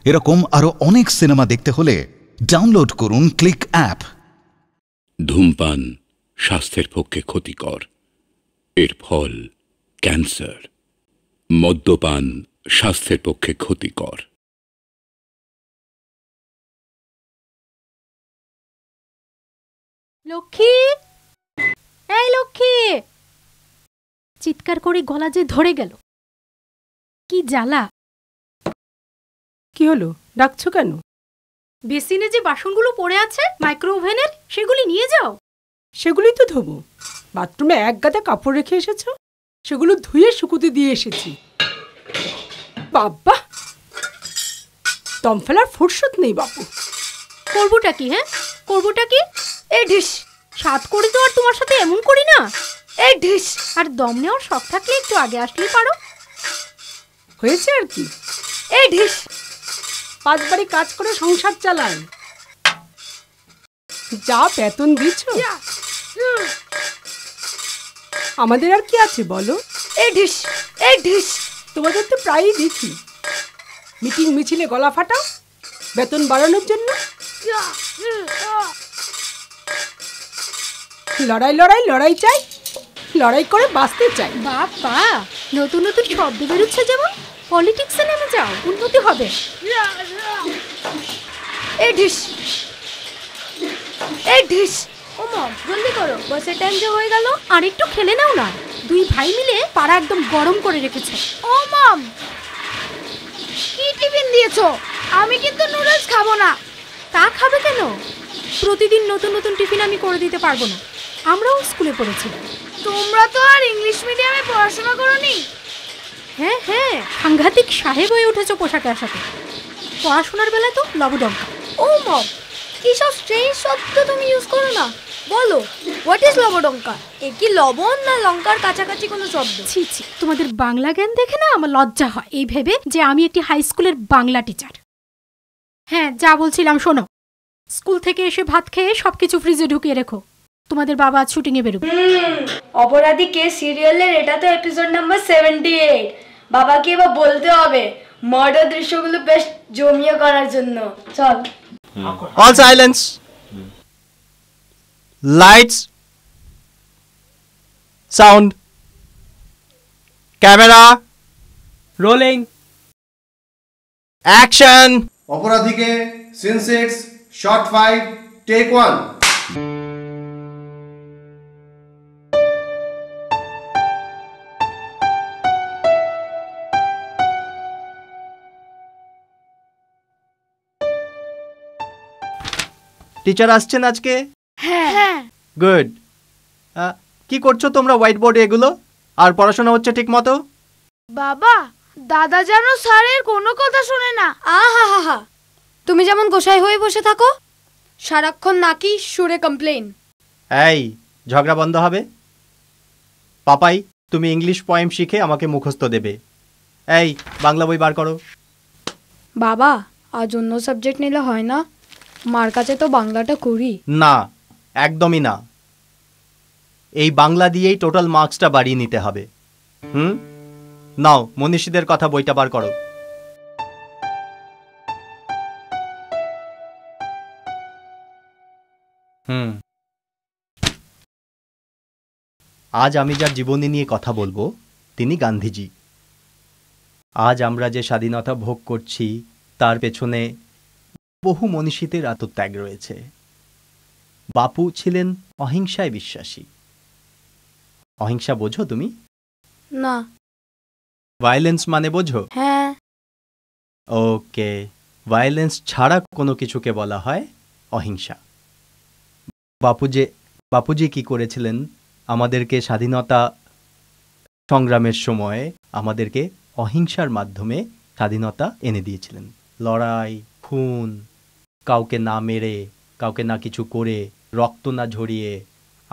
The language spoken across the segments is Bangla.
এরকম আরো অনেক সিনেমা দেখতে হলে ডাউনলোড করুন ক্লিক অ্যাপ। ধূমপান স্বাস্থ্যের পক্ষে ক্ষতিকর, এর ফল ক্যান্সার। মদ্যপান স্বাস্থ্যের পক্ষে ক্ষতিকর। লক্ষ্মী, এই লক্ষ্মী, চিৎকার করে গলা যে ধরে গেল, কি জ্বালা। কি হলো, ডাকছো কেন? বেসিনে যে বাসনগুলো পড়ে আছে মাইক্রো ওভেনের, সেগুলি নিয়ে যাও। সেগুলি তো ধোবো। বাথরুমে এক গাদা কাপড় রেখে এসেছো, সেগুলো ধুয়ে শুকুতে দিয়ে এসেছি। বাবা, দম ফেলার ফুরসত নেই বাপু। করবোটা কি? হ্যাঁ, করবোটা কি? এই ঢিস, সাত করি তো আর তোমার সাথে এমন করি না। এই ঢিস, আর দম নেওয়ার শখ থাকলে একটু আগে আসলেই পারো। হয়েছে আর কি। এই ঢিস, 5 বাড়ি কাজ করে সংসার চালায়, যা বেতন দিচ্ছ আমাদের আর কি আছে বলো? এই ঢিস, এই ঢিস, তোমাদের তো প্রায়ই দেখি মিটিং মিছিলে গলা ফাটাও বেতন বাড়ানোর জন্য। লড়াই লড়াই লড়াই চাই, লড়াই করে বাঁচতে চাই। বাবা, নতুন নতুন শব্দ বেরোচ্ছে যেমন। পলিটিক্সে নেমে যাও, উন্নতি হবে। এই ঢিস, এই ঢিস। ও মম, জলদি করো, বাসের টাইম যে হয়ে গেল। আর একটু খেলে নাও না। দুই ভাই মিলে পাড়া একদম গরম করে রেখেছে। ও মম, কি টিফিন দিয়েছো? আমি কিন্তু নুডলস খাবো না। তা খাবে কেন? প্রতিদিন নতুন নতুন টিফিন আমি করে দিতে পারবো না। আমরাও স্কুলে পড়েছিলাম। তোমরা তো আর ইংলিশ মিডিয়ামে পড়াশোনা করোনি। হ্যাঁ হ্যাঁ, সাংঘাতিক সাহেব হয়ে উঠেছো পোশাকের সাথে। পড়াশোনার বেলায় তো লবডঙ্কা। ও মম, কি সব স্ট্রেঞ্জ শব্দ তুমি ইউজ করো না। বলো, হোয়াট ইজ লবডঙ্কা? এ কি লবণ না লঙ্কার কাছাকাছি কোনো শব্দ? ছি ছি, তোমাদের বাংলা জ্ঞান দেখে না আমার লজ্জা হয়, এই ভেবে যে আমি একটি হাই স্কুলের বাংলা টিচার। হ্যাঁ, যা বলছিলাম শোনো। স্কুল থেকে এসে ভাত খেয়ে সবকিছু ফ্রিজে ঢুকিয়ে রেখো। তোমাদের বাবা আজ শুটিংয়ে বেরোবে। অপরাধী কেস সিরিয়ালের এটা তো এপিসোড নাম্বার 78। বাবাকে এবার বলতে হবে মার্ডার দৃশ্যগুলো বেশ জমিয়ে করার জন্য। চল। All silence. Lights. Sound. Camera. Rolling. Action. অপরাধীকে সিন 6 শট 5 টেক 1। টিচার আসছেন আজকে? হ্যাঁ। গুড। কি করছো তোমরা হোয়াইট বোর্ডে এগুলো? আর পড়াশোনা হচ্ছে ঠিক মতো? বাবা, দাদা যেন স্যারের কোনো কথা শোনে না। আহা হা হা, তুমি যেমন গোসাই হয়ে বসে থাকো, সারাক্ষণ নাকি সুরে কমপ্লেন। এই, ঝগড়া বন্ধ হবে? পাপাই, তুমি ইংলিশ পোয়েম শিখে আমাকে মুখস্থ দেবে। এই, বাংলা বই বার করো। বাবা, আজ অন্য সাবজেক্ট নিলে হয় না? মার কাছে তো বাংলাটা করি। না, একদমই না। এই বাংলা দিয়েই টোটাল মার্কসটা বাড়িয়ে নিতে হবে। নাও, মনীষীদের কথা বইটা বার করো। আজ আমি যার জীবনী নিয়ে কথা বলবো তিনি গান্ধীজি। আজ আমরা যে স্বাধীনতা ভোগ করছি তার পেছনে বহু মনীষীদের আত্মত্যাগ রয়েছে। বাপু ছিলেন অহিংসায় বিশ্বাসী। অহিংসা বোঝো তুমি? না। ভায়োলেন্স মানে বোঝো? হ্যাঁ। ওকে, ভায়োলেন্স ছাড়া কোনো কিছুকে বলা হয় অহিংসা। বাপুজি কি করেছিলেন? আমাদেরকে স্বাধীনতা সংগ্রামের সময় আমাদেরকে অহিংসার মাধ্যমে স্বাধীনতা এনে দিয়েছিলেন। লড়াই, খুন, কাউকে না মেরে, কাউকে না কিছু করে, রক্ত না ঝরিয়ে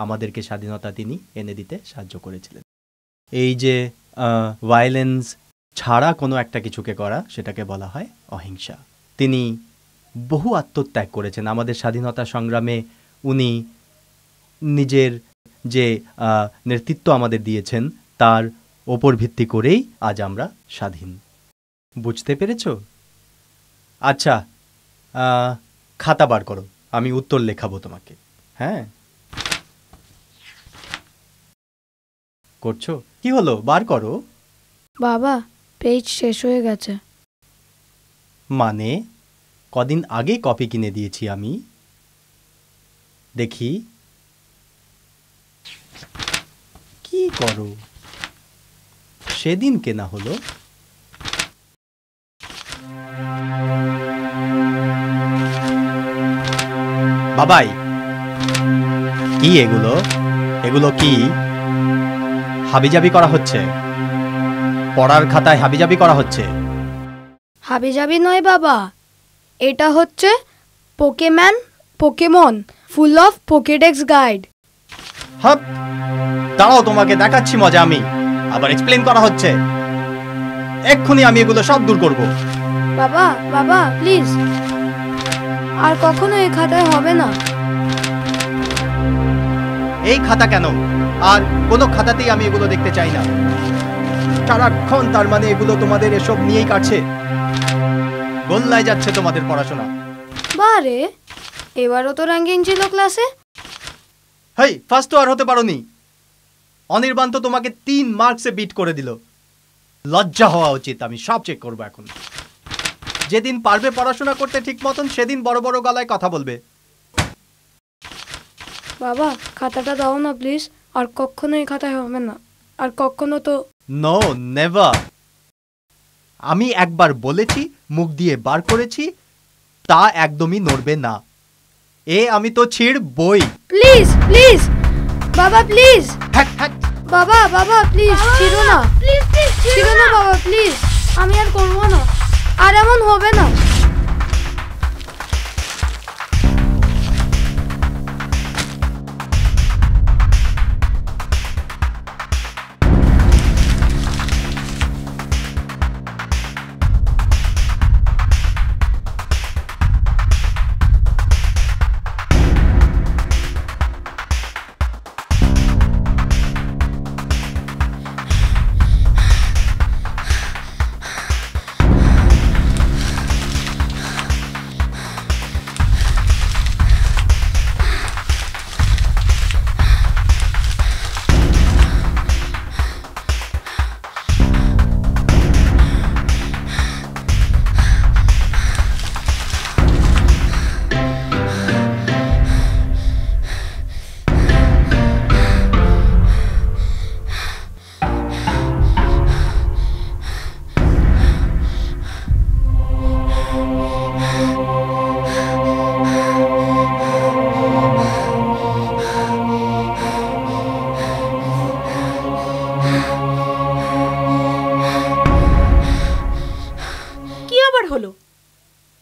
আমাদেরকে স্বাধীনতা তিনি এনে দিতে সাহায্য করেছিলেন। এই যে ভায়োলেন্স ছাড়া কোনো একটা কিছুকে করা, সেটাকে বলা হয় অহিংসা। তিনি বহু আত্মত্যাগ করেছেন আমাদের স্বাধীনতা সংগ্রামে। উনি নিজের যে নেতৃত্ব আমাদের দিয়েছেন তার ওপর ভিত্তি করেই আজ আমরা স্বাধীন। বুঝতে পেরেছো? আচ্ছা, খাতা বার করো, আমি উত্তর লেখাবো তোমাকে। হ্যাঁ, করছো? কি হলো, বার করো। বাবা, পেজ শেষ হয়ে গেছে। মানে কদিন আগে কপি কিনে দিয়েছি আমি। দেখি কি করো, সেদিন কেনা হলো। বাবাই, কি এগুলো? এগুলো কি হাবিজাবি করা হচ্ছে? পড়ার খাতায় হাবিজাবি করা হচ্ছে? হাবিজাবি নয় বাবা, এটা হচ্ছে পোকেমন ফুল অফ পোকেডেক্স গাইড। হাপ, দাঁড়াও, তোমাকে দেখাচ্ছি মজা। আমি আবার এক্সপ্লেন করা হচ্ছে, এক্ষুনি আমি এগুলো সব দূর করব। বাবা বাবা প্লিজ, আর কখনো এই খাতায় হবে না। এই খাতা কেন? আর কোনো খাতাতেই আমি এগুলো দেখতে চাই না। সারাক্ষণ তার মানে এগুলো তোমাদের এসব নিয়েই কাটছে, গোল্লায় যাচ্ছে তোমাদের পড়াশোনা। বারে, এবারও তো র্যাঙ্কিং ছিল ক্লাসে। হেই, ফার্স্ট তো আর হতে পারোনি। অনির্বাণ তো তোমাকে 3 মার্কসে বিট করে দিল। লজ্জা হওয়া উচিত। আমি সব চেক করবো এখন। যেদিন পারবে পড়াশোনা করতে ঠিক মতন, সেদিন বড় বড় গলায় কথা বলবে। বাবা, খাতাটা দাও না প্লিজ, আর কখনো এই খাতায় হবে না, আর কখনো তো। No, never. আমি একবার বলেছি, মুখ দিয়ে বার করেছি, তা একদমই নড়বে না। আমি তো ছিড় বই। প্লিজ প্লিজ বাবা, প্লিজ। হ্যাট হ্যাট। বাবা বাবা প্লিজ, ছিড়ো না, প্লিজ প্লিজ ছিড়ো না বাবা প্লিজ। আমি আর করবো না, আর এমন হবে না।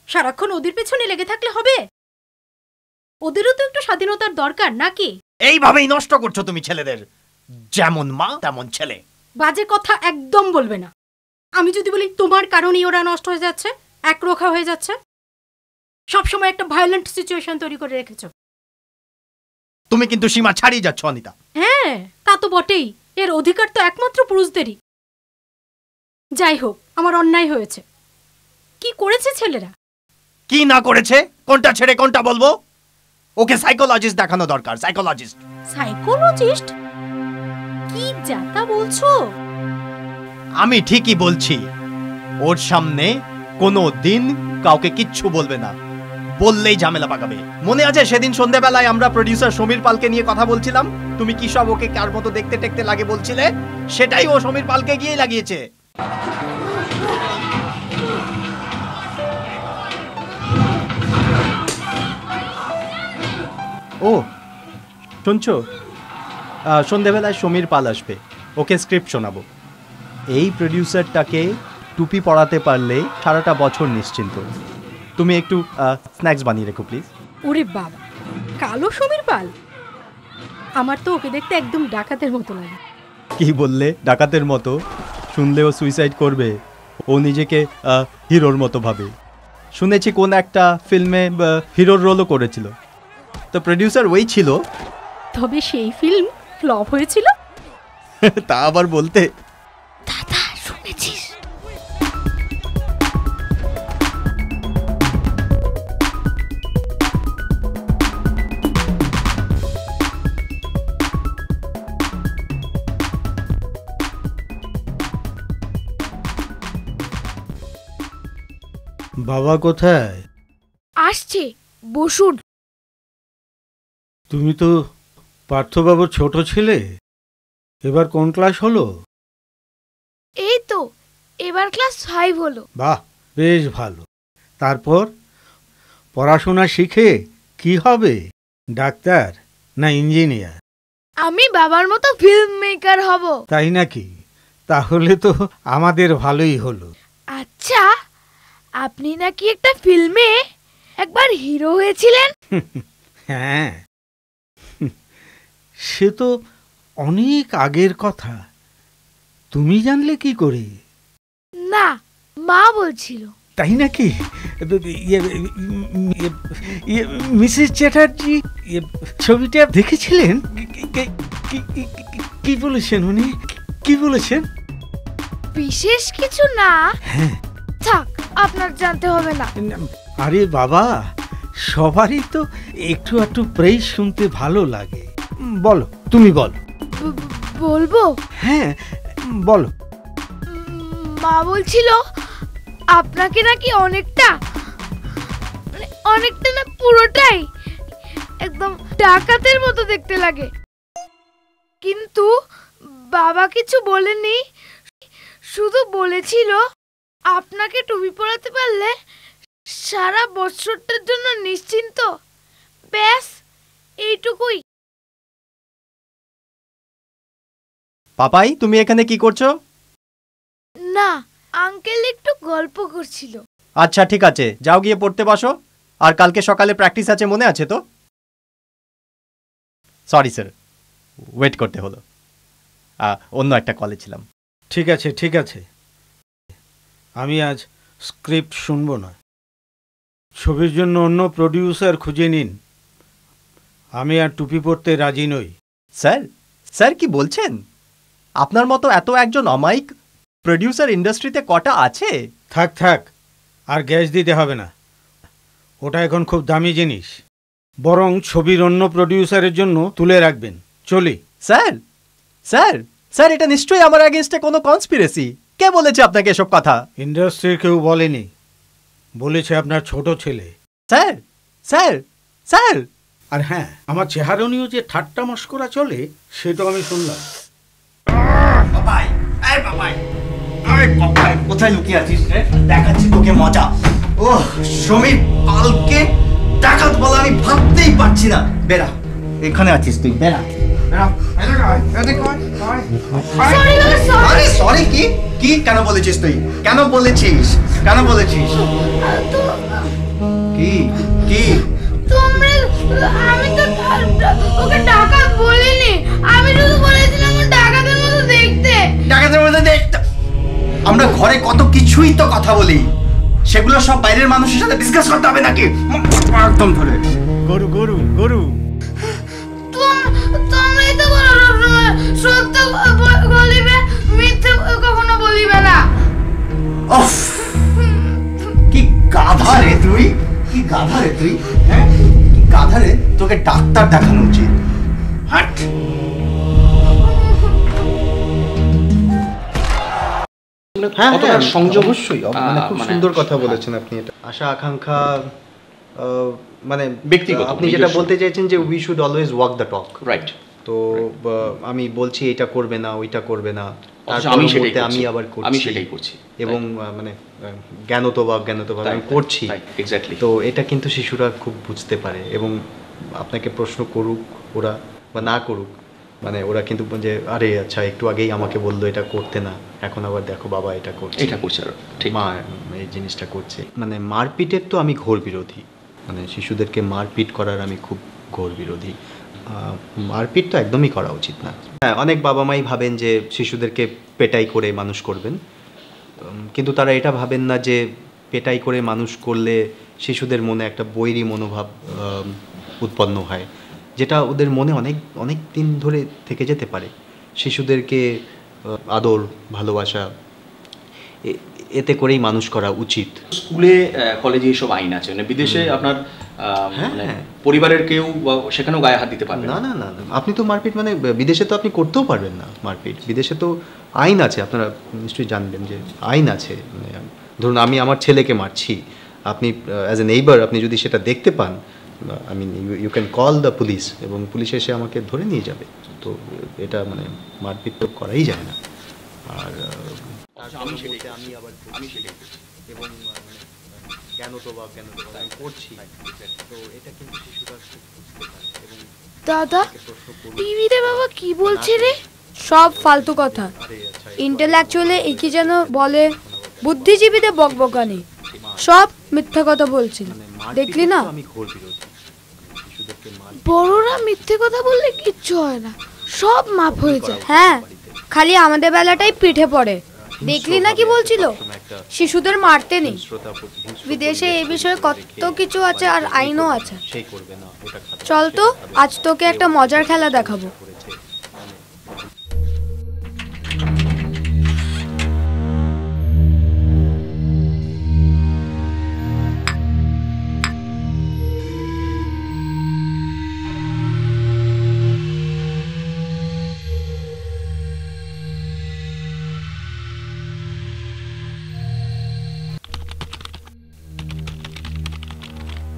সারাক্ষণ ওদের পেছনে লেগে থাকলে হবে? ওদেরও তো একটু স্বাধীনতার দরকার নাকি? এইভাবেই নষ্ট করছো তুমি ছেলেদের। যেমন মা তেমন ছেলে। বাজে কথা একদম বলবে না। আমি যদি বলি তোমার কারণেই ওরা নষ্ট হয়ে যাচ্ছে, একরোখা হয়ে যাচ্ছে, সবসময় একটা ভায়োলেন্ট সিচুয়েশন তৈরি করে রেখেছো। তুমি কিন্তু সীমা ছাড়িয়ে যাচ্ছ অনিতা। হ্যাঁ, তা তো বটেই। এর অধিকার তো একমাত্র পুরুষদেরই। যাই হোক, আমার অন্যায় হয়েছে। কি করেছে ছেলেরা? কি না করেছে, কোনটা ছেড়ে কোনটা বলবো? ওকে সাইকোলজিস্ট দেখানো দরকার। সাইকোলজিস্ট? সাইকোলজিস্ট? কি যাতা বলছো? আমি ঠিকই বলছি। ওর সামনে কোনো দিন কাউকে কিচ্ছু বলবে না, বললেই ঝামেলা পাকাবে। মনে আছে সেদিন সন্ধ্যাবেলায় আমরা প্রডিউসার সমীর পালকে নিয়ে কথা বলছিলাম? তুমি কি সব ওকে কার মতো দেখতে টেকতে লাগে বলছিলে? সেটাই ও সমীর পালকে গিয়ে লাগিয়েছে। ও শুনছো, সন্ধ্যাবেলায় সমীর পাল আসবে, ওকে স্ক্রিপ্ট শোনাবো। এই প্রডিউসারটাকে টুপি পরাতে পারলে সারাটা বছর নিশ্চিন্ত। তুমি একটু স্ন্যাক্স বানিয়ে রেখো প্লিজ। ওরে বাবা, কালো সমীর পাল? আমার তো ওকে দেখতে একদম ডাকাতের মতো লাগে। কি বললে? ডাকাতের মতো? শুনলেও সুইসাইড করবে। ও নিজেকে হিরোর মতো ভাবে। শুনেছি কোন একটা ফিল্মে হিরোর রোলও করেছিল। তো প্রডিউসার ওই ছিল। তবে সেই ফিল্ম ফ্লপ হয়েছিল। তা আবার বলতে। দাদা শুনেছিস? বাবা কোথায়? আসছে, বসুন। তুমি তো পার্থবাবুর ছোট ছেলে, এবার কোন ক্লাস হলো? এই তো এবার ক্লাস 5 হলো। বাহ, বেশ ভালো। তারপর পড়াশোনা শিখে কি হবে, ডাক্তার না ইঞ্জিনিয়ার? আমি বাবার মতো ফিল্ম মেকার হব। তাই নাকি? তাহলে তো আমাদের ভালোই হলো। আচ্ছা, আপনি নাকি একটা ফিল্মে একবার হিরো হয়েছিলেন? হ্যাঁ, সে তো অনেক আগের কথা। তুমি জানলে কি করে? না, মা বলছিল। তাই নাকি? মিসেস চ্যাটার্জি ছবিটা দেখেছিলেন? কি বলেছেন উনি? কি বলেছেন? বিশেষ কিছু না। হ্যাঁ, থাক, আপনার জানতে হবে না। আরে বাবা, সবারই তো একটু একটু প্রেজ শুনতে ভালো লাগে। বলো, তুমি বলো। বলবো? হ্যাঁ, বলো। মা বলছিল আপনাকে নাকি অনেকটা না, পুরোটাই একদম ডাকাতের মতো দেখতে লাগে। কিন্তু বাবা কিছু বলেনি, শুধু বলেছিল আপনাকে টুপি পরাতে পারলে সারা বছরটার জন্য নিশ্চিন্ত। ব্যাস এইটুকুই। পাপাই, তুমি এখানে কি করছো? না, আঙ্কেল একটু গল্প করছিল। আচ্ছা ঠিক আছে, যাও গিয়ে পড়তে বসো। আর কালকে সকালে প্র্যাকটিস আছে, মনে আছে তো? সরি স্যার, ওয়েট করতে হলো, অন্য একটা কলে ছিলাম। ঠিক আছে, ঠিক আছে। আমি আজ স্ক্রিপ্ট শুনবো না। ছবির জন্য অন্য প্রডিউসার খুঁজে নিন। আমি আর টুপি পরতে রাজি নই। স্যার, স্যার কি বলছেন? আপনার মতো এত একজন অমায়িক প্রডিউসার ইন্ডাস্ট্রিতে কটা আছে? থাক থাক, আর গ্যাস দিতে হবে না। ওটা এখন খুব দামি জিনিস। বরং ছবির অন্য প্রডিউসারের জন্য তুলে রাখবেন। চলি। স্যার, স্যার, স্যার, এটা নিশ্চয়ই আমার এগেইনস্টে কোনো কনস্পিরেসি। কে বলেছে আপনাকে এসব কথা? ইন্ডাস্ট্রির কেউ বলেনি, বলেছে আপনার ছোট ছেলে। Sir, sir, sir. আর হ্যাঁ, আমার চেহারা নিয়েও যে ঠাট্টা মস্করা চলে সেটাও আমি শুনলাম। বাবাই, এই বাবাই, আরে বাবাই, কোথায় লুকিয়ে আছিস রে? দেখাচ্ছি তোকে মজা। ও সমীর পালকে ডাকাত বলা আমি ভাবতেই পারছি না। বেরা, এখানে আছিস তুই, বেরা। আরে সরি, কি কি কেন বলেছিস তুই? কেন বলেছিস? কেন বলেছিস? কি কি? আমি তো ওকে ডাকাত বলিনি, আমি শুধু বলেছিলাম ও ডাকাতের মতো দেখতে। ডাকাতের মতো দেখতে? আমরা ঘরে কত কিছুই তো কথা বলি, সেগুলো সব বাইরের মানুষের সাথে ডিসকাস করতে হবে নাকি? একদম ধরে গরু গরু গরু। তোমরাই তো বলো সত্য বলিবে, মিথ্যে কখনো বলিবে না। উফ, কি গাধা রে তুই, কি গাধা রে তুই, হ্যাঁ কি গাধা রে। তোকে ডাক্তার দেখানো উচিত। হাট। হ্যাঁ, সংযম অবশ্যই, মানে খুব সুন্দর কথা বলেছেন আপনি। এটা আশা আকাঙ্ক্ষা, মানে ব্যক্তিগত, আপনি যেটা বলতে চাইছেন যে we should always walk the talk, right? তো আমি বলছি এটা করবে না, ওইটা করবে না, আমি আবার করছি এবং মানে জ্ঞানতভাব আমি করছি। এক্স্যাক্টলি। তো এটা কিন্তু শিশুরা খুব বুঝতে পারে এবং আপনাকে প্রশ্ন করুক ওরা বা না করুক, মানে ওরা কিন্তু যে আরে আচ্ছা একটু আগেই আমাকে বললো এটা করতে না, এখন আবার দেখো বাবা এটা করছে, ঠিক, মা এই জিনিসটা করছে। মানে মারপিটের তো আমি ঘোর বিরোধী, মানে শিশুদেরকে মারপিট করার আমি খুব ঘোর বিরোধী। মারপিট তো একদমই করা উচিত না। হ্যাঁ, অনেক বাবা মাই ভাবেন যে শিশুদেরকে পেটাই করে মানুষ করবেন, কিন্তু তারা এটা ভাবেন না যে পেটাই করে মানুষ করলে শিশুদের মনে একটা বৈরী মনোভাব উৎপন্ন হয়, যেটা ওদের মনে অনেক অনেক দিন ধরে থেকে যেতে পারে। শিশুদেরকে আদর ভালোবাসা এতে করেই মানুষ করা উচিত। স্কুলে কলেজে এসব আইন আছে, মানে বিদেশে আপনার পরিবারের কেউ সেখানেও গায়ে হাত দিতে পারবে না। না না না, আপনি তো মারপিট মানে বিদেশে তো আপনি করতেও পারবেন না মারপিট। বিদেশে তো আইন আছে, আপনারা নিশ্চয়ই জানবেন যে আইন আছে। মানে ধরুন আমি আমার ছেলেকে মারছি, আপনি অ্যাজ এ নেইবার আপনি যদি সেটা দেখতে পান, I mean you can call the police, এবং পুলিশ এসে আমাকে ধরে নিয়ে যাবে। তো এটা মানে মারপিট তো করাই যায় না। আর আমি আবার এবং কেন তো আমি করছি, তো এটা কিন্তু শিশুরা খুব বুঝতে পারে। এবং দাদা টিভিতে বাবা কি বলছে রে? সব ফালতু কথা। ইন্টেলেকচুয়ালি কি যেন বলে, বুদ্ধিজীবীদের বকবকানি, সব মিথ্যা কথা বলছিল। দেখলি না? বড়রা মিথ্যে কথা বললে কিচ্ছু হয় না, সব মাপ হয়ে যায়। হ্যাঁ, খালি আমাদের বেলাটাই পিঠে পড়ে। দেখলি না কি বলছিল? শিশুদের মারতে নেই। বিদেশে এই বিষয়ে কত কিছু আছে, আর আইনও আছে। চল তো, আজ তোকে একটা মজার খেলা দেখাবো।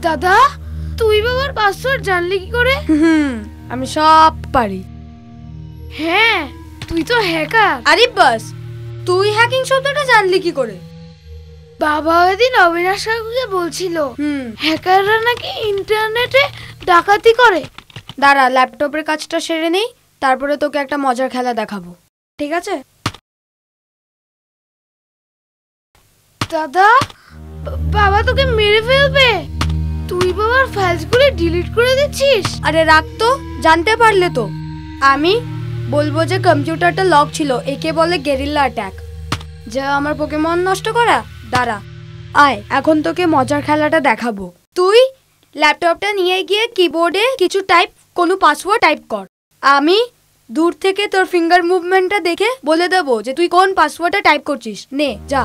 দাদা তুই বাবার পাসওয়ার্ড জানলি কি করে? আমি সব পারি। হ্যাঁ, তুই তো হ্যাকার। আরে বাস, তুই হ্যাকিং শব্দটা জানলি কি করে? বাবা ওইদিন অবিনাশ কাকুকে বলছিল হ্যাকাররা নাকি ইন্টারনেটে ডাকাতি করে। দাঁড়া, ল্যাপটপের কাজটা সেরে নেই, তারপরে তোকে একটা মজার খেলা দেখাবো, ঠিক আছে? দাদা বাবা তোকে মেরে ফেলবে। তুই বাবার ফাইলগুলো ডিলিট করে দিচ্ছিস? আরে রাখ তো, জানতে পারলে তো। আমি বলবো যে কম্পিউটারটা লক ছিল, একে বলে গেরিলা অ্যাটাক। যা আমার পোকেমন নষ্ট করা। দাঁড়া, আয় এখন তোকে মজার খেলাটা দেখাবো। তুই ল্যাপটপটা নিয়ে গিয়ে কিবোর্ডে কিছু কোনো পাসওয়ার্ড টাইপ কর। আমি দূর থেকে তোর ফিঙ্গার মুভমেন্টটা দেখে বলে দেবো যে তুই কোন পাসওয়ার্ডটা টাইপ করছিস। নে যা।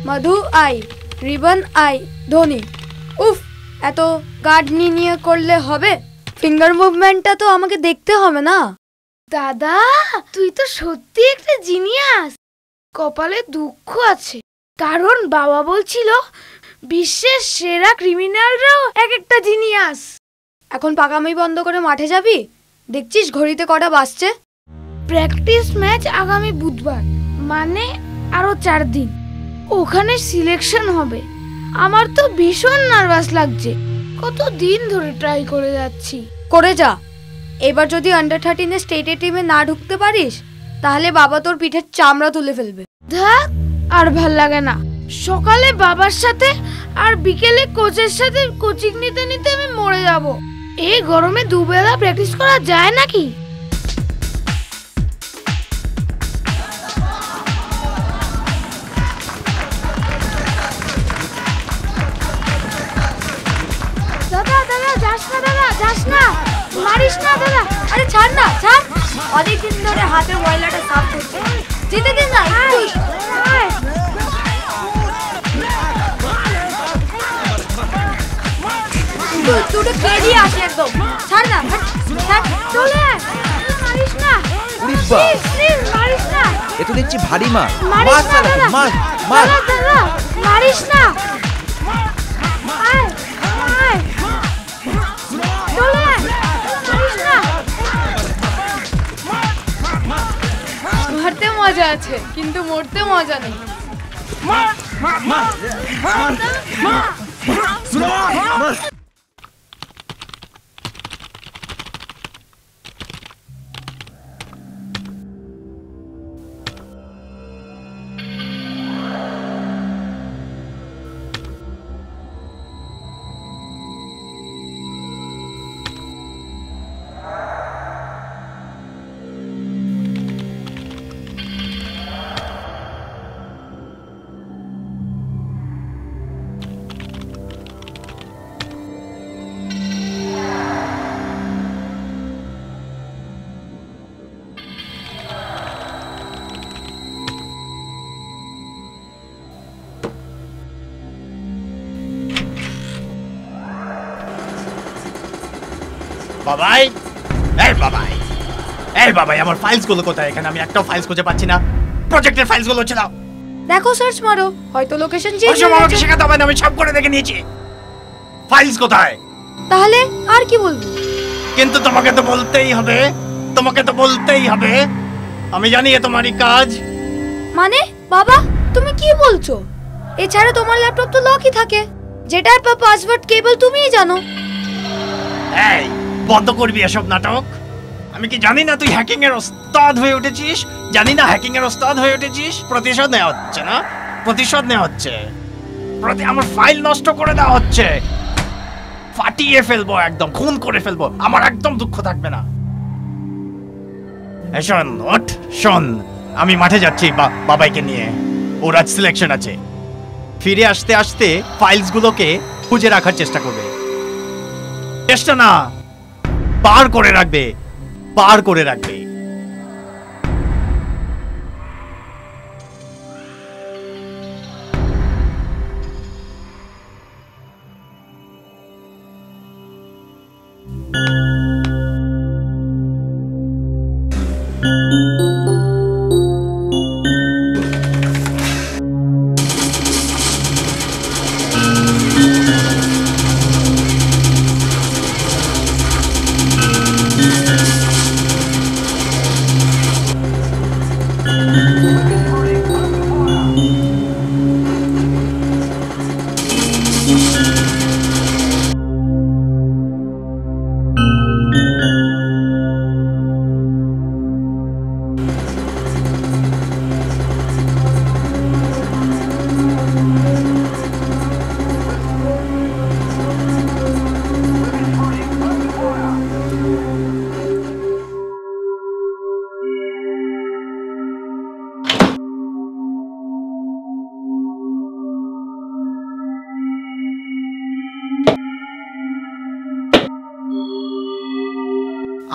মধু আই, রিবন আই, ধোনি। উফ, এত গার্ড নিয়ে করলে হবে? ফিঙ্গার মুভমেন্টটা তো আমাকে দেখতে হবে না? দাদা তুই তো সত্যি একটা জিনিয়াস। কপালে দুঃখ আছে, কারণ বাবা বলছিল বিশ্বের সেরা ক্রিমিনালরাও এক একটা জিনিয়াস। এখন পাকামি বন্ধ করে মাঠে যাবি? দেখছিস ঘড়িতে কটা বাজছে? প্র্যাকটিস ম্যাচ আগামী বুধবার, মানে আরো 4 দিন। ওখানে সিলেকশন হবে। আমার তো ভীষণ নার্ভাস লাগছে, কত দিন ধরে ট্রাই করে যাচ্ছি। করে যা। এবার যদি আন্ডার 13 স্টেটের টিমে না ঢুকতে পারিস, তাহলে বাবা তোর পিঠের চামড়া তুলে ফেলবে। ধ্যাৎ, আর ভাল লাগে না। সকালে বাবার সাথে আর বিকেলে কোচের সাথে কোচিং নিতে নিতে আমি মরে যাব। এই গরমে দুবেলা প্র্যাকটিস করা যায় নাকি? দাদা দাদা যাস না, দাদা যাস না, মারিস না দাদা। আরে ছাড় না, ছাড়। অনেকদিন ধরে হাতের ময়লাটা সাফ করতে, যেতে দিন না। দুটো কেড়িয়ে আসে একদম। ছাড় না, ছাড়। চলে মারিস না, প্লিজ মারিস না। এ তো দেখছি ভারী মার। মারিস না দাদা, দাদা মারিস না। আয় আয়, চলে মারিস না। মারতে মজা আছে, কিন্তু মরতে মজা নেই। বাবাই, এই বাবাই, এই বাবাই, আমার ফাইলসগুলো কোথায়? এখানে আমি একটাও ফাইলস খুঁজে পাচ্ছি না। প্রজেক্টের ফাইলসগুলো হচ্ছে না। দেখো সার্চ মারো, হয়তো লোকেশন চেঞ্জ ওসব আমাকে শেখাতে হবে না, আমি সব করে দেখে নিয়েছি। ফাইলস কোথায়? তাহলে আর কি বলবো? কিন্তু তোমাকে তো বলতেই হবে, তোমাকে তো বলতেই হবে। আমি জানি এ তোমারই কাজ। মানে বাবা তুমি কি বলছো? এছাড়া তোমার ল্যাপটপ তো লকই থাকে, যেটার পাসওয়ার্ড কেবল তুমিই জানো। এই বন্ধ করবি এসব নাটক। আমি কি জানি না তুই হ্যাকিং এর ওস্তাদ হয়ে উঠেছিস? জানি না হ্যাকিং এর ওস্তাদ হয়ে উঠেছিস। প্রতিশোধ নেওয়া হচ্ছে না, প্রতিশোধ নেওয়া হচ্ছে। আমার ফাইল নষ্ট করে দেওয়া হচ্ছে, ফাটিয়ে ফেলবো, একদম খুন করে ফেলবো। আমার একদম দুঃখ থাকবে না। শোন, ওঠ, শোন, আমি মাঠে যাচ্ছি বাবাইকে নিয়ে। ওর আজ সিলেকশন আছে। ফিরে আসতে আসতে ফাইলসগুলোকে খুঁজে রাখার চেষ্টা করবে। চেষ্টা না, পার করে রাখবে, পার করে রাখবে।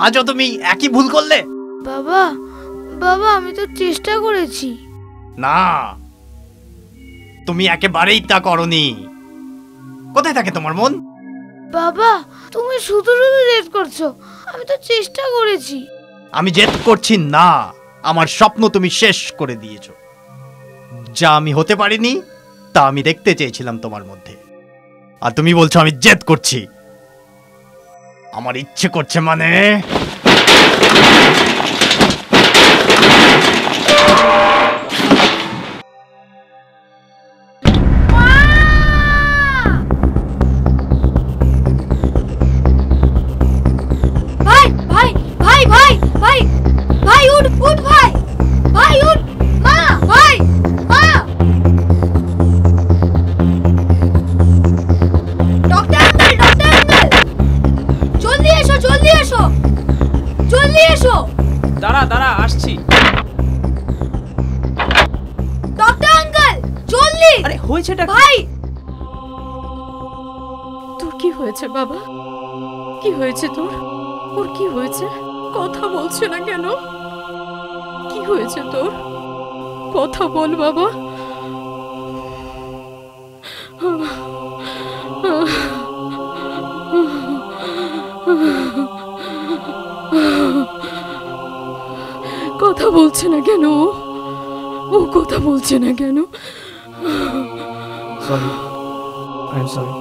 আজও তুমি একই ভুল করলে। বাবা, বাবা আমি তো চেষ্টা করেছি। না, তুমি একেবারেই তা করনি। কোথায় থাকে তোমার মন? বাবা তুমি শুধু শুধু জেদ করছো, আমি তো চেষ্টা করেছি। আমি জেদ করছি না, আমার স্বপ্ন তুমি শেষ করে দিয়েছো। যা আমি হতে পারিনি তা আমি দেখতে চেয়েছিলাম তোমার মধ্যে, আর তুমি বলছো আমি জেদ করছি। আমার ইচ্ছে করছে মানে ভাই ভাই ভাই ভাই ভাই ভাই উঠ উঠ ভাই ভাই উঠ। মা ভাই মা, ডক্টর আঙ্কেল, ডক্টর আঙ্কেল, জলদি এসো, জলদি এসো, জলদি এসো। দাঁড়া দাঁড়া, আসছি। ডক্টর আঙ্কেল জলদি। আরে হয়েছেটা ভাই, তোর কি হয়েছে বাবা? কি হয়েছে তোর? ওর কি হয়েছে? কথা বলছে না কেন? কি হয়েছে তোর? কথা বল বাবা। কথা বলছে না কেন? ও কথা বলছে না কেন? Sorry, I am sorry.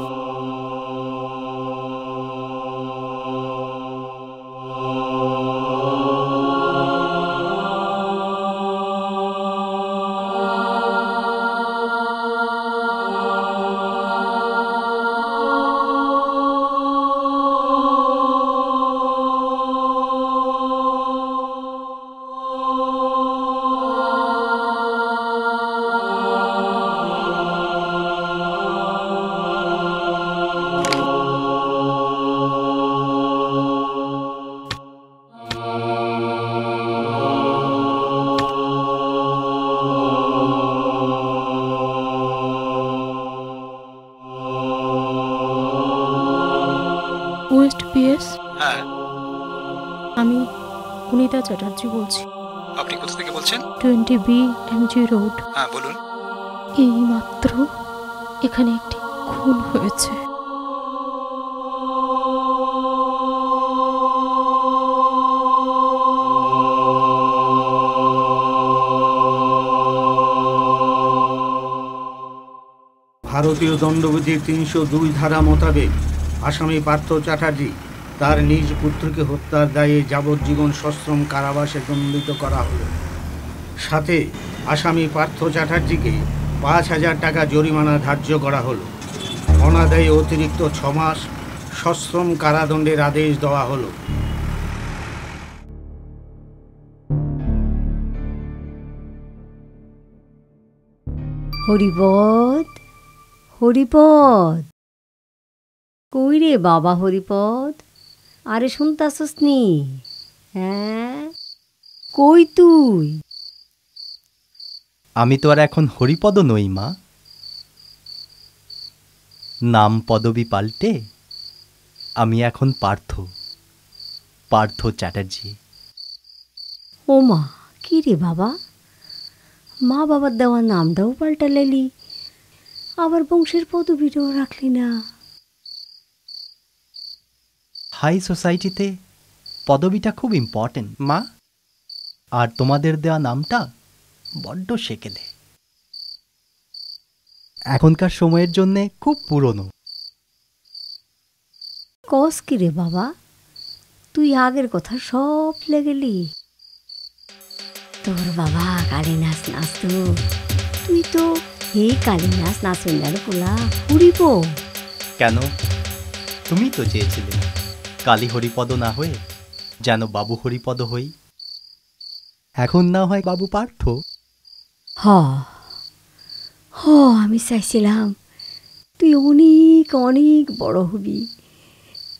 West PS. হ্যাঁ, আমি কুনিতা চ্যাটার্জি বলছি। আপনি কোথা থেকে বলছেন? 20B MG road. হ্যাঁ বলুন। এই মাত্র এখানে একটি খুন হয়েছে। ভারতীয় দণ্ডবিধির ৩০২ ধারা মোতাবেক আসামি পার্থ চ্যাটার্জি তার নিজ পুত্রকে হত্যার দায়ে যাবজ্জীবন সশ্রম কারাবাসে দণ্ডিত করা হলো। সাথে আসামি পার্থ চ্যাটার্জিকে ৫,০০০ টাকা জরিমানা ধার্য করা হলো। অনাদায়ী অতিরিক্ত ৬ মাস সশ্রম কারাদণ্ডের আদেশ দেওয়া হলো। হরিপদ, হরিপদ, কই রে বাবা হরিপদ? আরে শুনতাছস নি? হ্যাঁ, কই তুই? আমি তো আর এখন হরিপদ নই মা। নাম পদবী পাল্টে আমি এখন পার্থ, পার্থ চ্যাটার্জি। ও মা, কি রে বাবা, মা বাবার দেওয়া নামটাও পাল্টালেলি, আবার বংশের পদবীটাও রাখলি না। হাই সোসাইটিতে পদবিটা খুব ইম্পর্টেন্ট মা, আর তোমাদের দেওয়া নামটা বড্ড সেকেলে, এখনকার সময়ের জন্যে খুব পুরনো। কস কি রে বাবা, তুই আগের কথা সব ভুলে গেলি? তোর বাবা কালী নাচ নাচতো, তুই তো এই কালী নাচ নাচুন্ডার পোলা উড়িব। কেন? তুমি তো চেয়েছিলে কালী হরিপদ না হয়ে যেন বাবু হরিপদ হই। এখন না হয় বাবু পার্থ। হ হ, আমি চাইছিলাম তুই অনেক অনেক বড় হবি,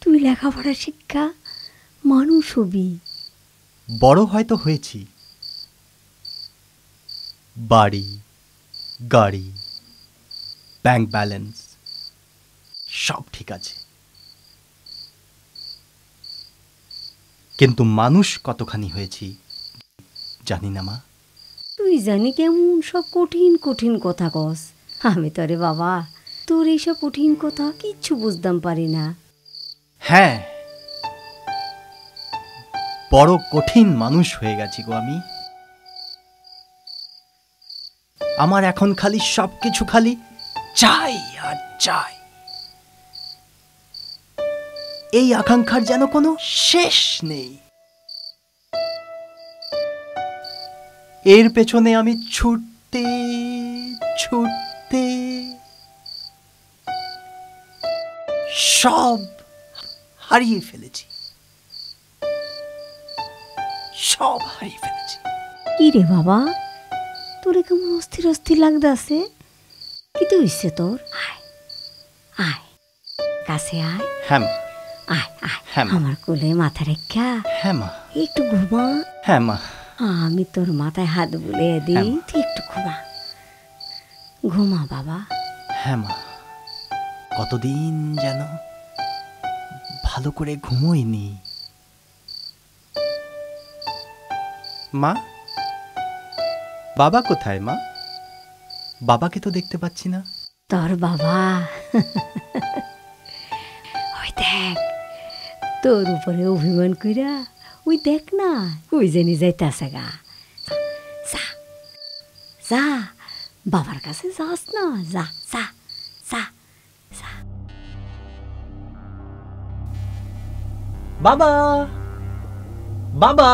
তুই লেখাপড়া শিক্ষা মানুষ হবি। বড় হয়তো হয়েছি, বাড়ি গাড়ি ব্যাংক ব্যালেন্স সব ঠিক আছে, কিন্তু মানুষ কতখানি হয়েছি জানি না মা। তুই জানি কেমন সব কঠিন কঠিন কথা কস, আমি তো রে বাবা তোর এইসব কঠিন কথা কিচ্ছু বুঝতাম পারি না। হ্যাঁ, বড় কঠিন মানুষ হয়ে গেছি গো আমি। আমার এখন খালি সবকিছু খালি চাই আর চাই, এই আকাঙ্ক্ষার যেন কোনো শেষ নেই। এর পেছনে আমি ছুটতে ছুটতে সব হারিয়ে ফেলেছি, সব হারিয়ে ফেলেছি। কি রে বাবা, তোরে কেমন অস্থির অস্থির লাগতেছে? কি তো ইচ্ছে তোর? আয় আয় কাছে আয়। হ্যাঁ আয় আয়, হ্যাঁ আমার কোলে মাথা রেখা। হ্যাঁ মা, একটু ঘুমা। হ্যাঁ মা, আমি তোর মাথায় হাত বুলিয়ে দিই, তুই একটু ঘুমা। ঘুমা বাবা। হ্যাঁ মা, কতদিন যেন ভালো করে ঘুমোইনি মা। বাবা কোথায় মা? বাবাকে তো দেখতে পাচ্ছি না। তোর বাবা ওই দেখ, তোর উপরে অভিমান কইরা ওই দেখ না, ওই জানি যাইতাছে গা। যা যা, বাবার কাছে যাস না, যা যা যা যা। বাবা বাবা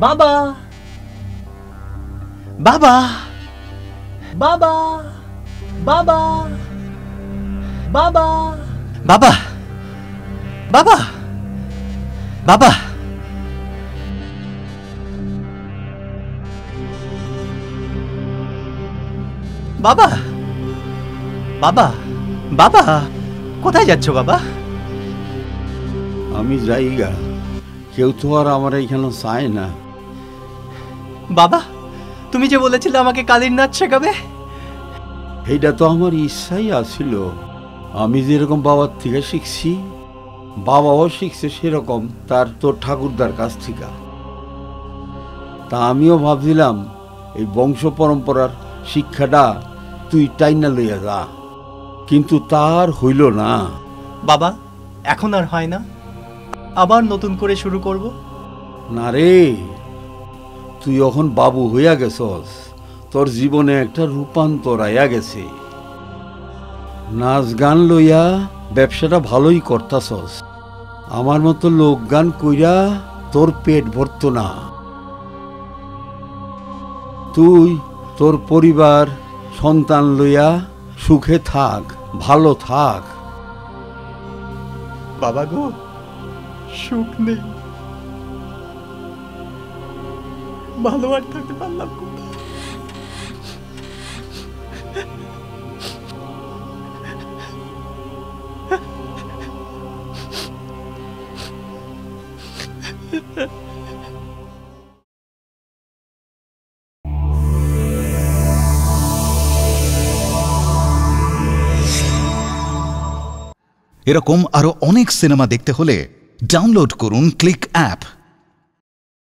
বাবা বাবা বাবা বাবা বাবা বাবা বাবা বাবা। বাবা বাবা বাবা, কোথায় যাচ্ছ বাবা? আমি যাইগা, কেউ তো আর আমার এইখানে চায় না। বাবা, তুমি যে বলেছিলে আমাকে কালীর নাচ শেখাবে। এইটা তো আমার ইচ্ছাই আছিল। আমি যেরকম বাবার থেকে শিখছি, বাবাও শিখছে সেরকম তার তোর ঠাকুরদার কাছ থেকে। তা আমিও ভাবছিলাম এই বংশ পরম্পরার শিক্ষাটা তুই টাইনা লইয়া যা, কিন্তু তার হইল না। বাবা, এখন আর হয় না, আবার নতুন করে শুরু করব। না রে, তুই এখন বাবু হইয়া গেছস, তোর জীবনে একটা রূপান্তর আয়া গেছে। নাচ গান লইয়া ব্যবসাটা ভালোই করতাছস। আমার মতো লোক গান কইরা তোর পেট ভরত না। তুই তোর পরিবার সন্তান লইয়া সুখে থাক, ভালো থাক। বাবা গো, সুখ নেই, ভালো আর থাকতে পারলাম কোথায়? এরকম আরো অনেক সিনেমা দেখতে হলে ডাউনলোড করুন ক্লিক অ্যাপ।